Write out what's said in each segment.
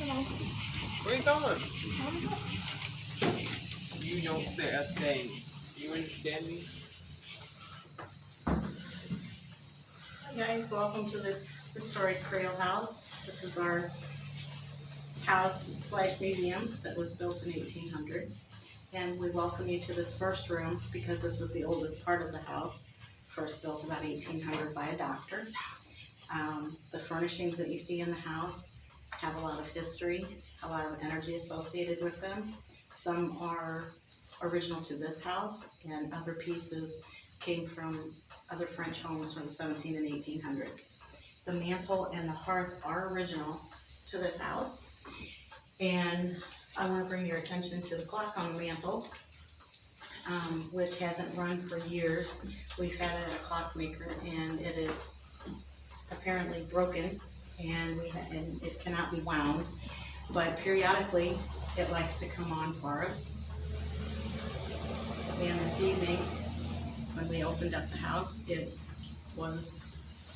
Where you going? You don't say a thing. You understand me? Hi guys, welcome to the historic Creole House. This is our house / museum that was built in 1800. And we welcome you to this first room because this is the oldest part of the house. First built about 1800 by a doctor. The furnishings that you see in the house have a lot of history, a lot of energy associated with them. Some are original to this house, and other pieces came from other French homes from the 17 and 1800s. The mantle and the hearth are original to this house. And I want to bring your attention to the clock on the mantle, which hasn't run for years. We've had it at a clockmaker, and it is apparently broken, and it cannot be wound. But periodically, it likes to come on for us. And this evening, when we opened up the house, it was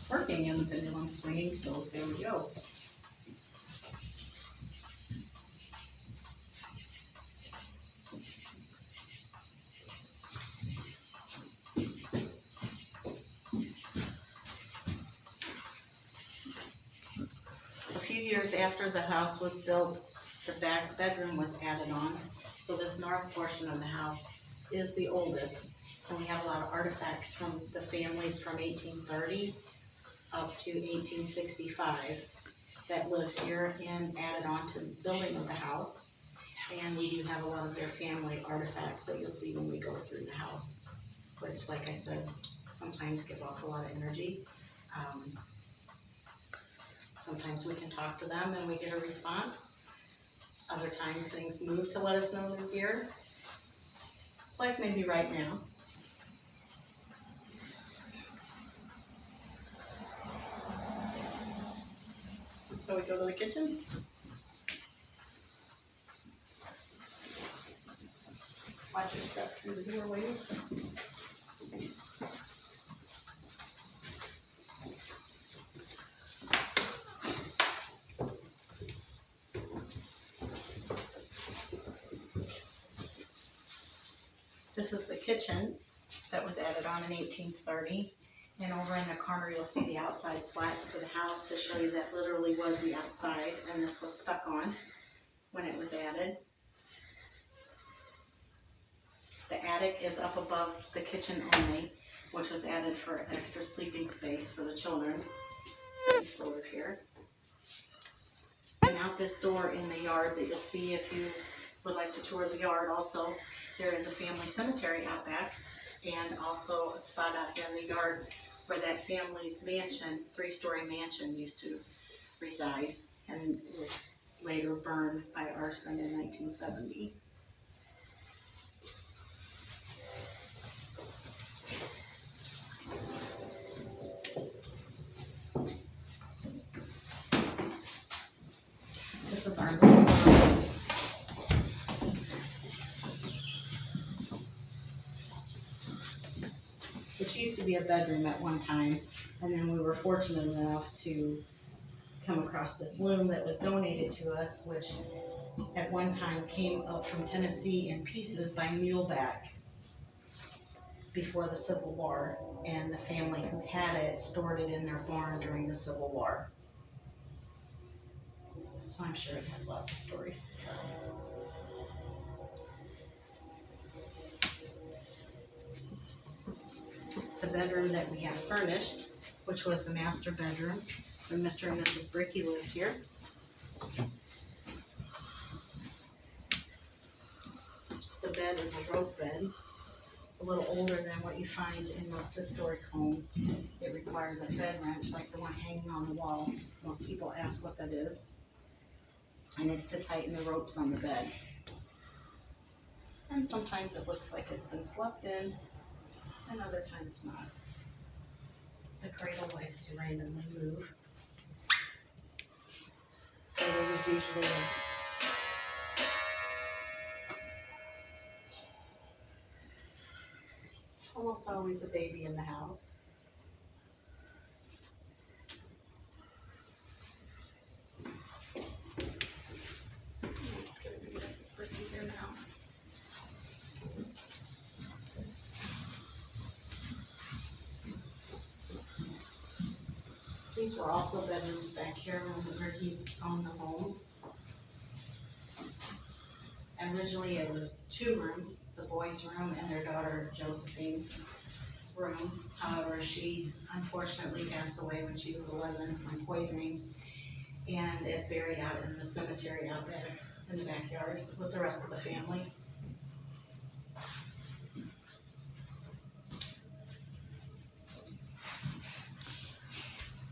working and the pendulum swinging, so there we go. A few years after the house was built, the back bedroom was added on. So this north portion of the house is the oldest. And we have a lot of artifacts from the families from 1830 up to 1865 that lived here and added on to the building of the house. And we do have a lot of their family artifacts that you'll see when we go through the house, which, like I said, sometimes give off a lot of energy. Sometimes we can talk to them and we get a response. Other times things move to let us know they're here, like maybe right now. So we go to the kitchen. Watch your step through the doorway. This is the kitchen that was added on in 1830. And over in the corner, you'll see the outside slats to the house to show you that literally was the outside, and this was stuck on when it was added. The attic is up above the kitchen only, which was added for extra sleeping space for the children that used to live here. And out this door in the yard that you'll see if you would like to tour the yard also, there is a family cemetery out back, and also a spot out here in the yard where that family's mansion, 3-story mansion, used to reside, and was later burned by arson in 1970. This is our living room. Which used to be a bedroom at one time, and then we were fortunate enough to come across this loom that was donated to us, which at one time came up from Tennessee in pieces by muleback before the Civil War, and the family who had it stored it in their barn during the Civil War. So I'm sure it has lots of stories to tell. The bedroom that we have furnished, which was the master bedroom when Mr. and Mrs. Bricky lived here. The bed is a rope bed, a little older than what you find in most historic homes. It requires a bed wrench like the one hanging on the wall. Most people ask what that is. And it's to tighten the ropes on the bed. And sometimes it looks like it's been slept in, and other times not. The cradle likes to randomly move. There was usually almost always a baby in the house. These were also bedrooms back here when the Brickies owned the home. And originally it was 2 rooms, the boys' room and their daughter Josephine's room. However, she unfortunately passed away when she was 11 from poisoning and is buried out in the cemetery out there in the backyard with the rest of the family.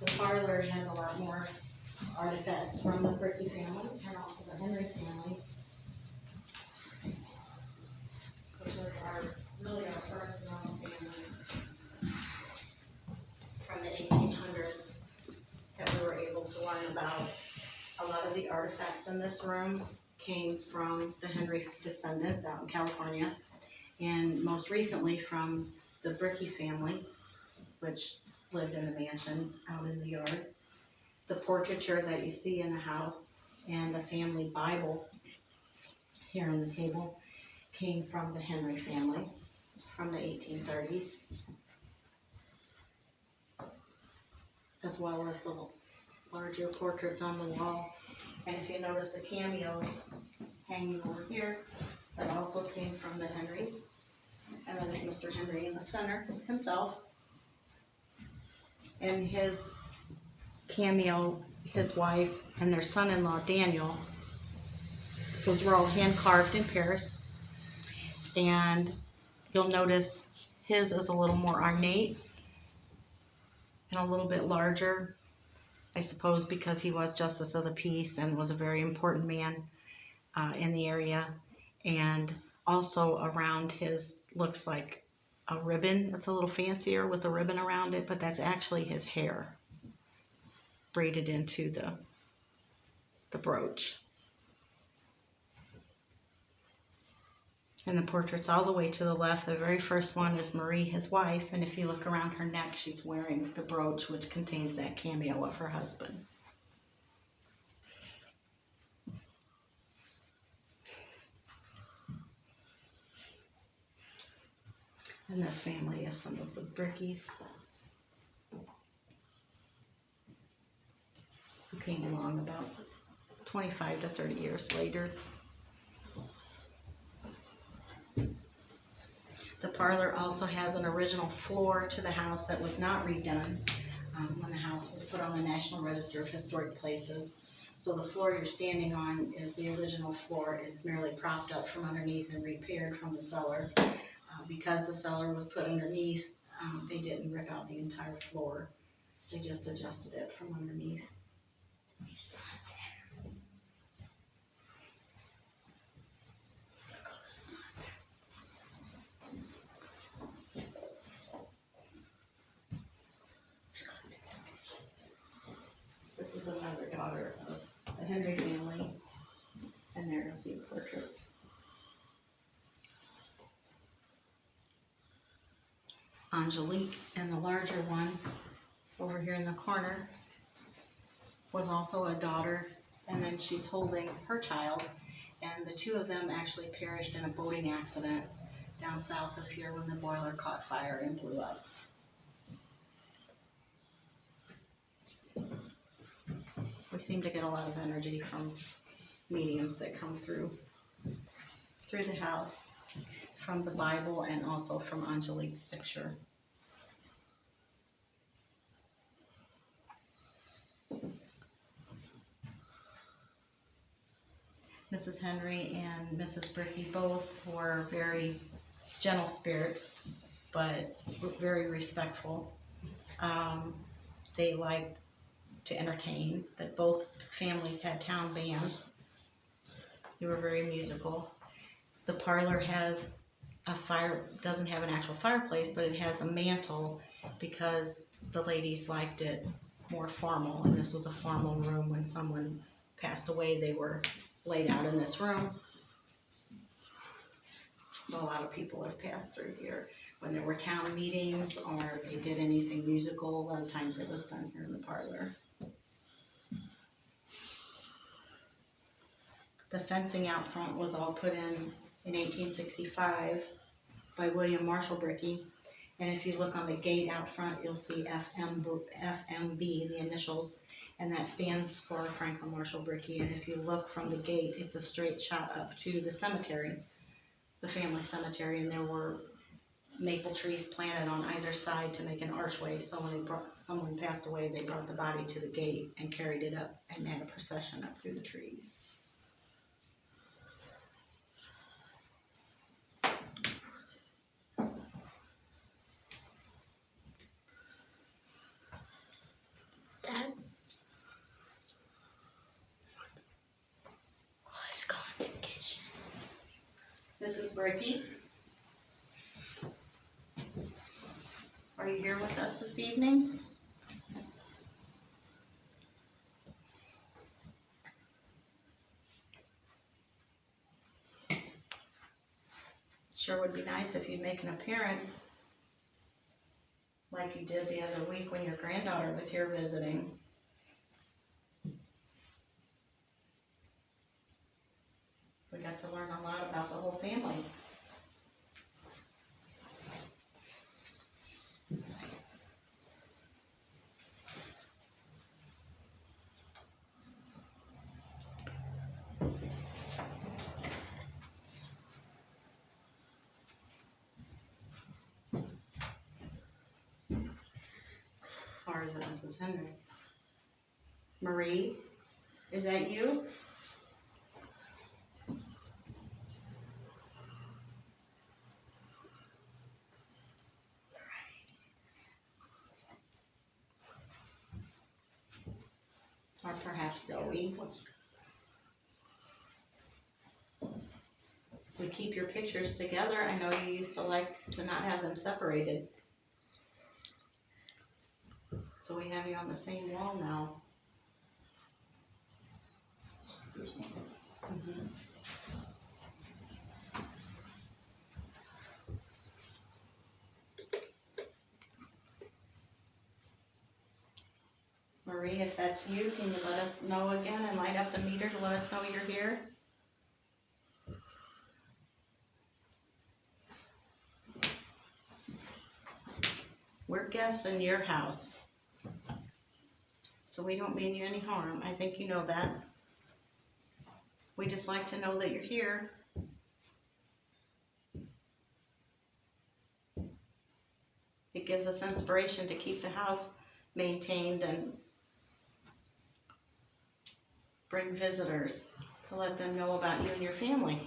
The parlor has a lot more artifacts from the Bricky family and also the Henry family, which was really our first known family from the 1800s that we were able to learn about. A lot of the artifacts in this room came from the Henry descendants out in California, and most recently from the Bricky family, which lived in the mansion out in the yard. The portraiture that you see in the house and the family Bible here on the table came from the Henry family from the 1830s, as well as the larger portraits on the wall. And if you notice the cameos hanging over here, that also came from the Henrys. And then there's Mr. Henry in the center himself. And his cameo, his wife, and their son-in-law, Daniel, those were all hand-carved in Paris. And you'll notice his is a little more ornate and a little bit larger, I suppose because he was Justice of the Peace and was a very important man in the area. And also around his, looks like a ribbon. It's a little fancier with a ribbon around it, but that's actually his hair braided into the brooch. And the portraits all the way to the left, the very first one is Marie, his wife, and if you look around her neck, she's wearing the brooch which contains that cameo of her husband. And this family is some of the Brickies who came along about 25 to 30 years later. The parlor also has an original floor to the house that was not redone when the house was put on the National Register of Historic Places. So the floor you're standing on is the original floor. It's merely propped up from underneath and repaired from the cellar. Because the cellar was put underneath, they didn't rip out the entire floor. They just adjusted it from underneath. This is another daughter of the Henry family, and there you'll see portraits. Angelique, and the larger one over here in the corner was also a daughter, and then she's holding her child, and the 2 of them actually perished in a boating accident down south of here when the boiler caught fire and blew up. We seem to get a lot of energy from mediums that come through the house, from the Bible and also from Angelique's picture. Mrs. Henry and Mrs. Bricky both were very gentle spirits, but very respectful. They liked to entertain, that both families had town bands. They were very musical. The parlor has a fire, doesn't have an actual fireplace, but it has the mantle because the ladies liked it more formal, and this was a formal room. When someone passed away, they were laid out in this room. So a lot of people have passed through here. When there were town meetings or they did anything musical, a lot of times it was done here in the parlor. The fencing out front was all put in 1865 by William Marshall Bricky, And if you look on the gate out front, you'll see FMB, the initials, and that stands for Franklin Marshall Brickey. And if you look from the gate, it's a straight shot up to the cemetery, the family cemetery, and there were maple trees planted on either side to make an archway. So when someone passed away, they brought the body to the gate and carried it up and had a procession up through the trees. Dad? Let's go in the kitchen. This is Brickey. Are you here with us this evening? Sure would be nice if you'd make an appearance like you did the other week when your granddaughter was here visiting. We got to learn a lot about the whole family. Or is it Mrs. Henry? Marie, is that you? Or perhaps Zoe. We keep your pictures together. I know you used to like to not have them separated. So we have you on the same wall now. This one. Mm-hmm. Marie, if that's you, can you let us know again and light up the meter to let us know you're here? We're guests in your house, so we don't mean you any harm. I think you know that. We just like to know that you're here. It gives us inspiration to keep the house maintained and bring visitors to let them know about you and your family.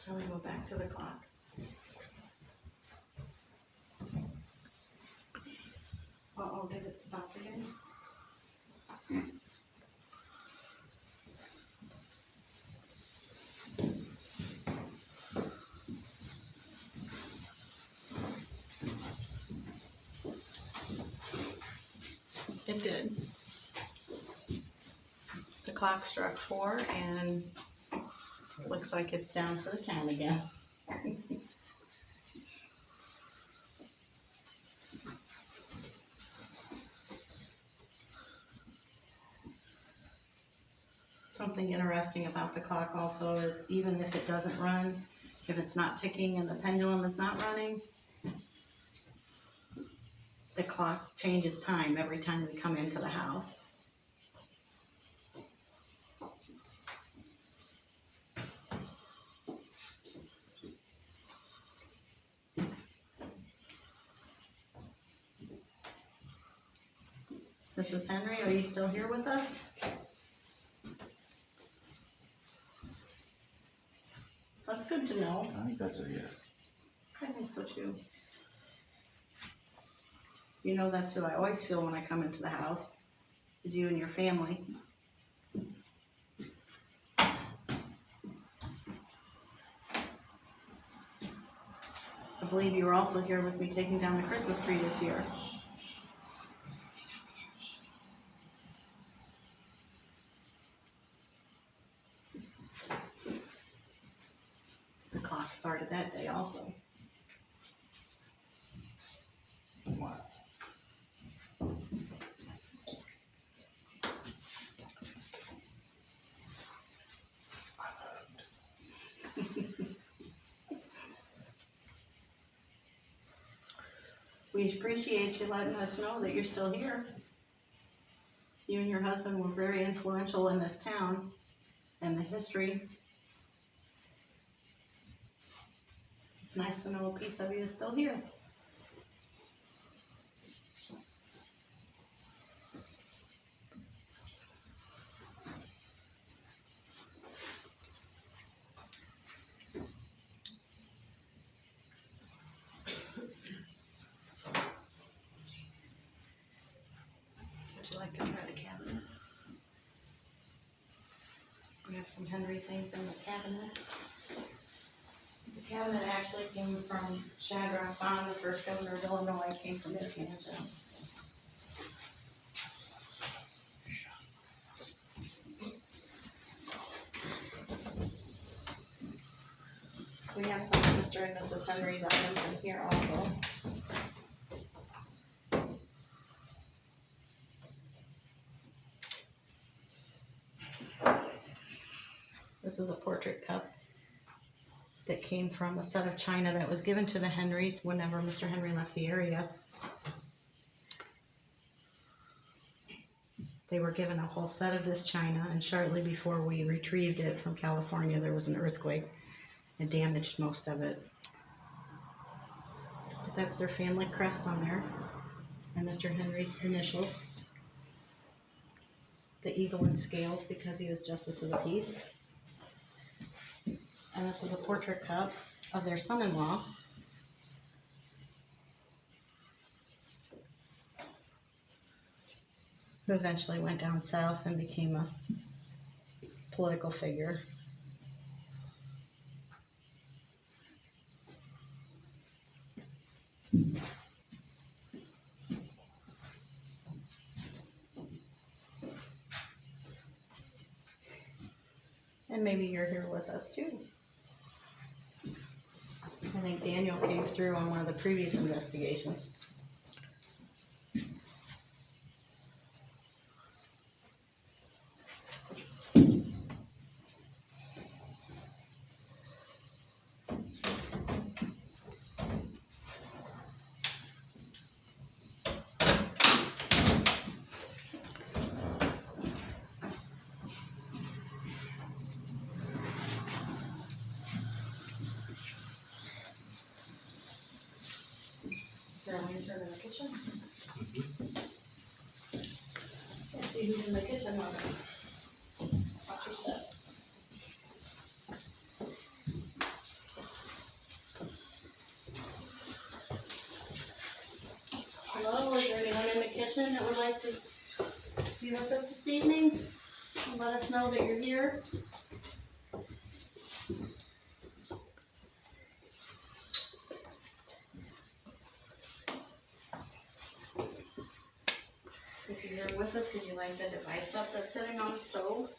Shall we go back to the clock? Uh-oh, did it stop again? It did. The clock struck 4 and it looks like it's down for the count again. Something interesting about the clock also is even if it doesn't run, if it's not ticking and the pendulum is not running, the clock changes time every time we come into the house. Mrs. Henry, are you still here with us? That's good to know. I think that's a yes. I think so too. You know that's who I always feel when I come into the house, is you and your family. I believe you were also here with me taking down the Christmas tree this year. started that day also. Wow. We appreciate you letting us know that you're still here. You and your husband were very influential in this town and the history. It's nice to know a piece of you is still here. Would you like to try the cabinet? We have some Henry things in the cabinet. The cabinet actually came from Shadrach Bond, the first governor of Illinois, came from his mansion. We have some of Mr. and Mrs. Henry's items in here also. This is a portrait cup that came from a set of china that was given to the Henrys whenever Mr. Henry left the area. They were given a whole set of this china, and shortly before we retrieved it from California, there was an earthquake and damaged most of it. But that's their family crest on there, and Mr. Henry's initials. The eagle and scales because he was Justice of the Peace. And this is a portrait cup of their son-in-law. Who eventually went down south and became a political figure. And maybe you're here with us too. I think Daniel came through on one of the previous investigations. Is there a lantern in the kitchen? Let's see who's in the kitchen with us. Watch your step. Hello, is there anyone in the kitchen that would like to be with us this evening? And let us know that you're here. If you're here with us, could you light the device up that's sitting on the stove?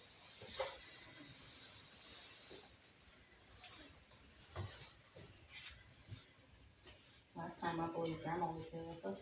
Last time I believe Grandma was here with us.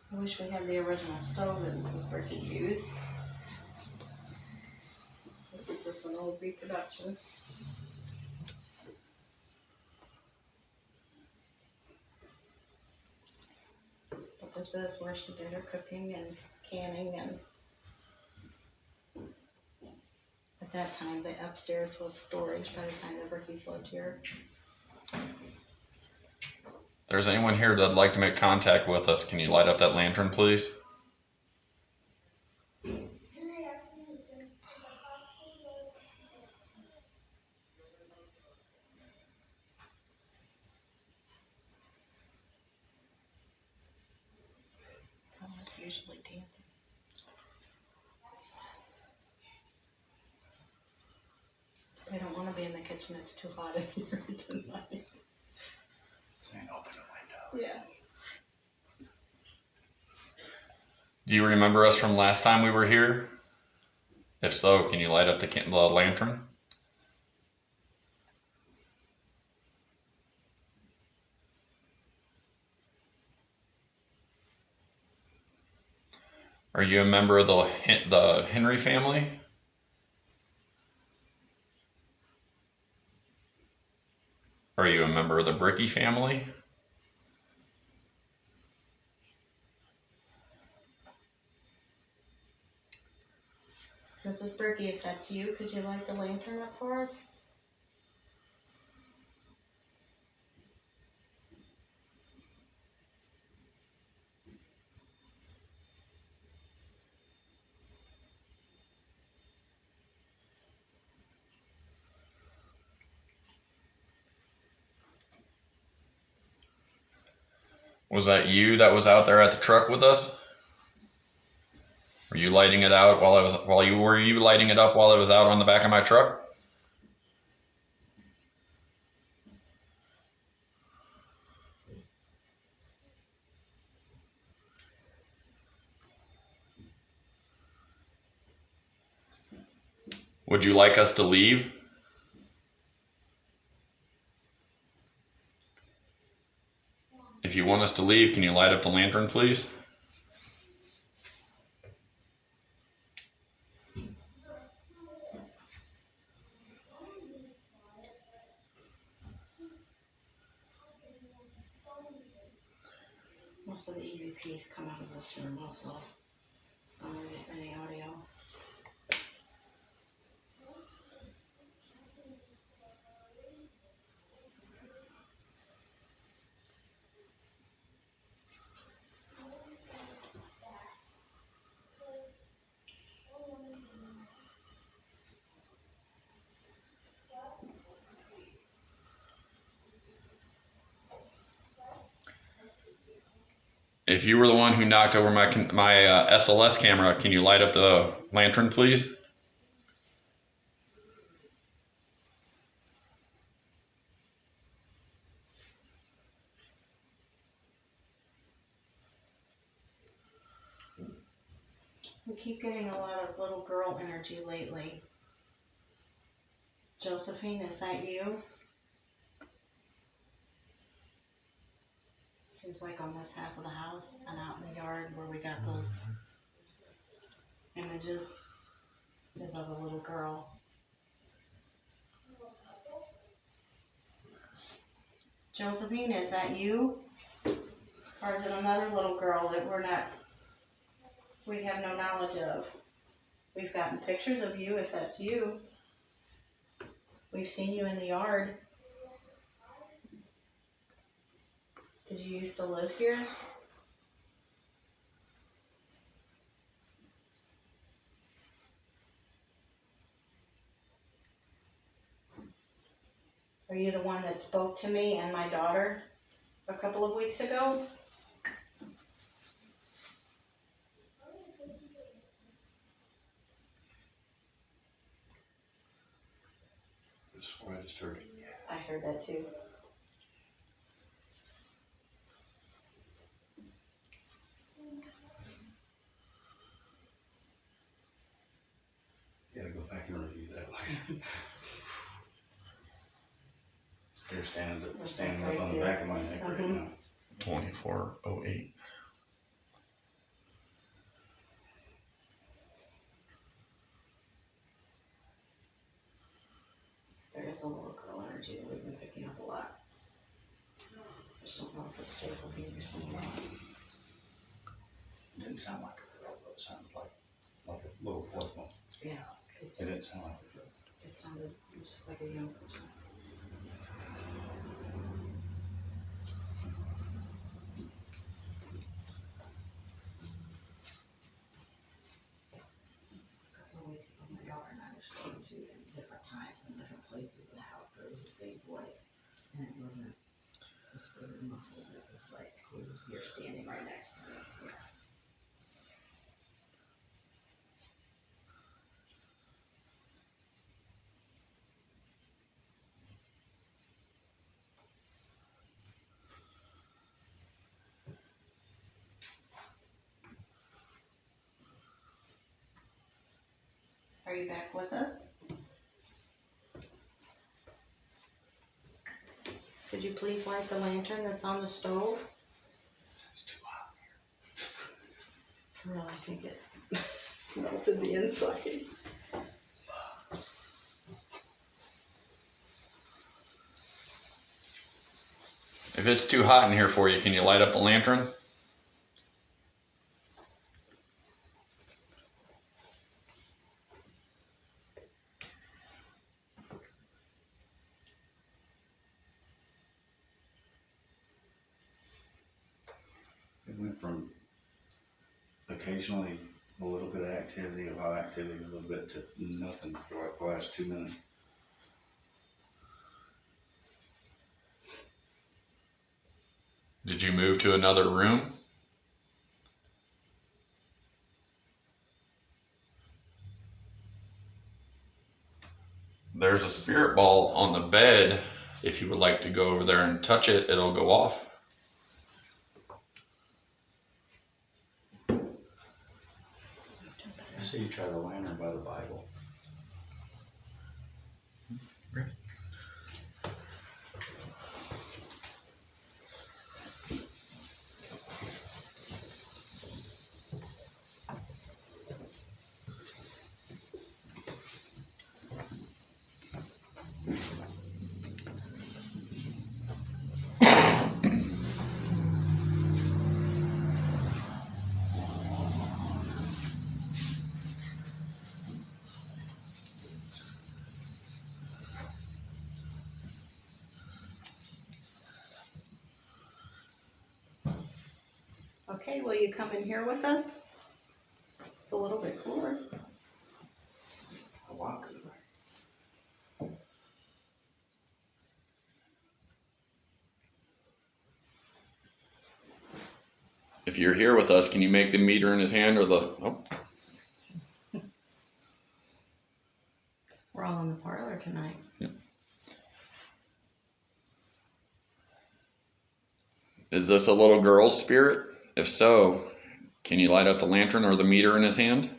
I wish we had the original stove that Mrs. Brickett used. This is just an old reproduction. But this is where she did her cooking and canning, and at that time the upstairs was storage by the time the Brickies lived here. If there's anyone here that'd like to make contact with us, can you light up that lantern, please? Usually dancing. kitchen, it's too hot in here tonight. Saying open the window. Yeah. Do you remember us from last time we were here? If so, can you light up the lantern? Are you a member of the Henry family? Are you a member of the Bricky family? Mrs. Berkey, if that's you, could you light the lantern up for us? Was that you that was out there at the truck with us? Were you lighting it out were you lighting it up while it was out on the back of my truck? Would you like us to leave? If you want us to leave, can you light up the lantern, please? Most of the EVPs come out of this room also. I don't get any audio. If you were the one who knocked over my SLS camera, can you light up the lantern, please? We keep getting a lot of little girl energy lately. Josephine, is that you? Seems like on this half of the house and out in the yard where we got those images is of a little girl. Josephine, is that you? Or is it another little girl that we have no knowledge of? We've gotten pictures of you if that's you. We've seen you in the yard. Did you used to live here? Are you the one that spoke to me and my daughter a couple of weeks ago? I swear I just heard it. I heard that too. Gotta go back and review that later. You're standing up on the back of my neck right now. 2408. There is a little girl energy that we've been picking up a lot. I just don't know if it's Josephine or someone else. It didn't sound like a girl, though. It sounded like a little boy. Yeah. It didn't sound like a girl. It sounded just like a young person. A couple of weeks ago, my daughter and I were going to in different times and different places in the house, but it was the same voice. And it wasn't whispered or muffled. It was like, you're standing right next to me. Yeah. Are you back with us? Could you please light the lantern that's on the stove? It's too hot. I really think it melted the inside. If it's too hot in here for you, can you light up the lantern? It went from occasionally a little bit of activity, a lot of activity, a little bit to nothing for like the last 2 minutes. Did you move to another room? There's a spirit ball on the bed. If you would like to go over there and touch it, it'll go off. I say you try the lantern by the Bible. Okay, will you come in here with us? It's a little bit cooler. A lot cooler. If you're here with us, can you make the meter in his hand or the... Oh, We're all in the parlor tonight. is this a little girl's spirit? If so, can you light up the lantern or the meter in his hand?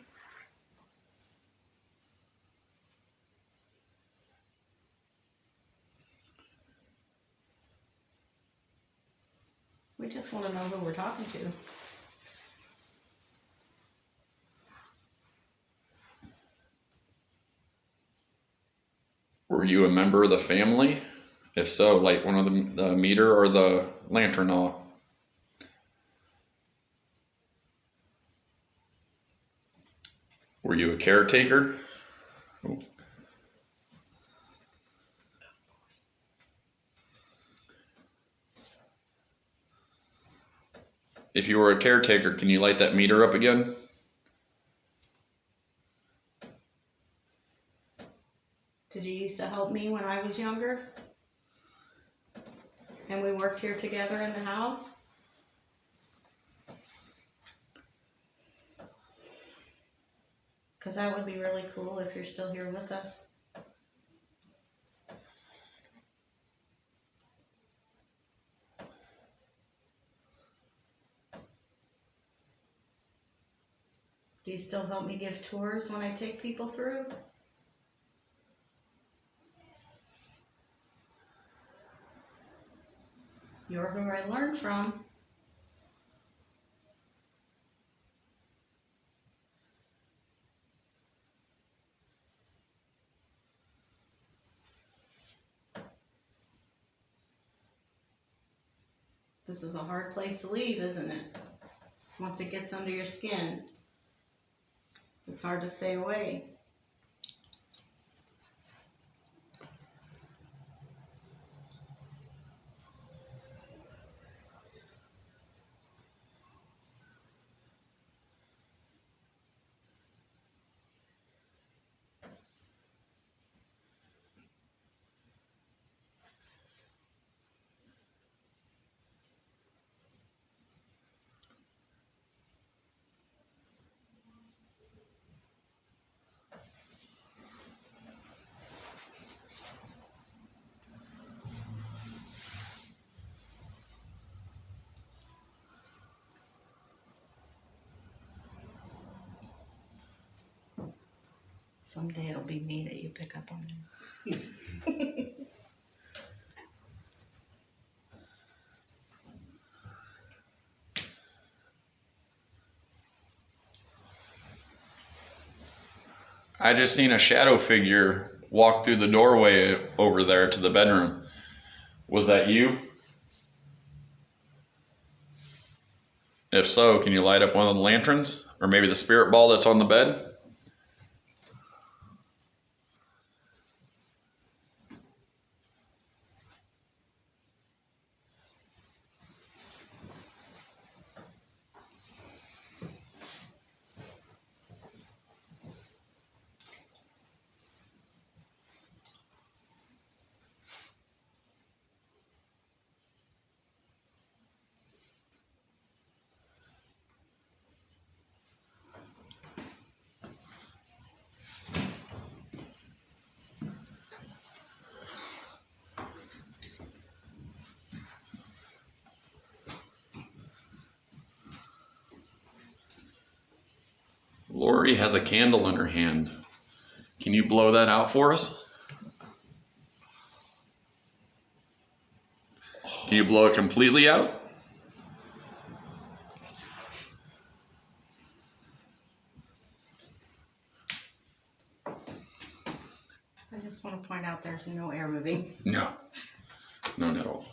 We just want to know who we're talking to. Were you a member of the family? If so, light one of the meter or the lantern off. Were you a caretaker? Oh. If you were a caretaker, can you light that meter up again? Did you used to help me when I was younger? And we worked here together in the house? Because that would be really cool if you're still here with us. Do you still help me give tours when I take people through? You're who I learned from. This is a hard place to leave, isn't it? Once it gets under your skin, it's hard to stay away. Someday it'll be me that you pick up on. I just seen a shadow figure walk through the doorway over there to the bedroom. Was that you? If so, can you light up one of the lanterns? Or maybe the spirit ball that's on the bed? Lori has a candle in her hand. Can you blow that out for us? Can you blow it completely out? I just want to point out there's no air moving. No. None at all.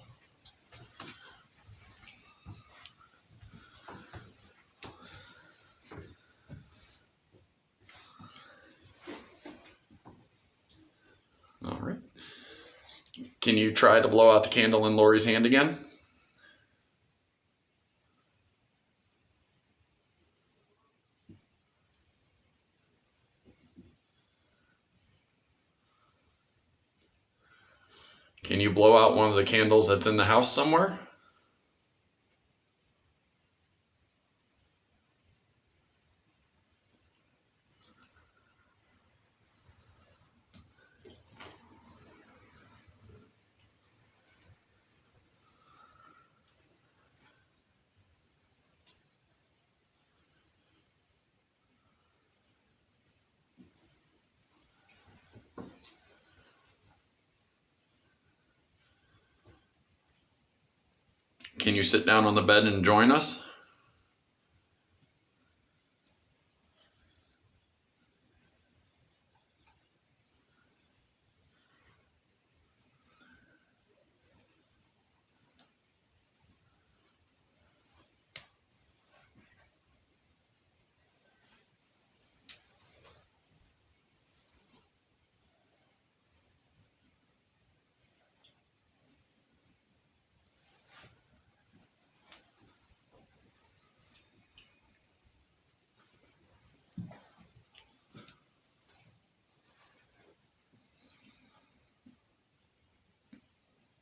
All right. Can you try to blow out the candle in Lori's hand again? Can you blow out one of the candles that's in the house somewhere? Can you sit down on the bed and join us?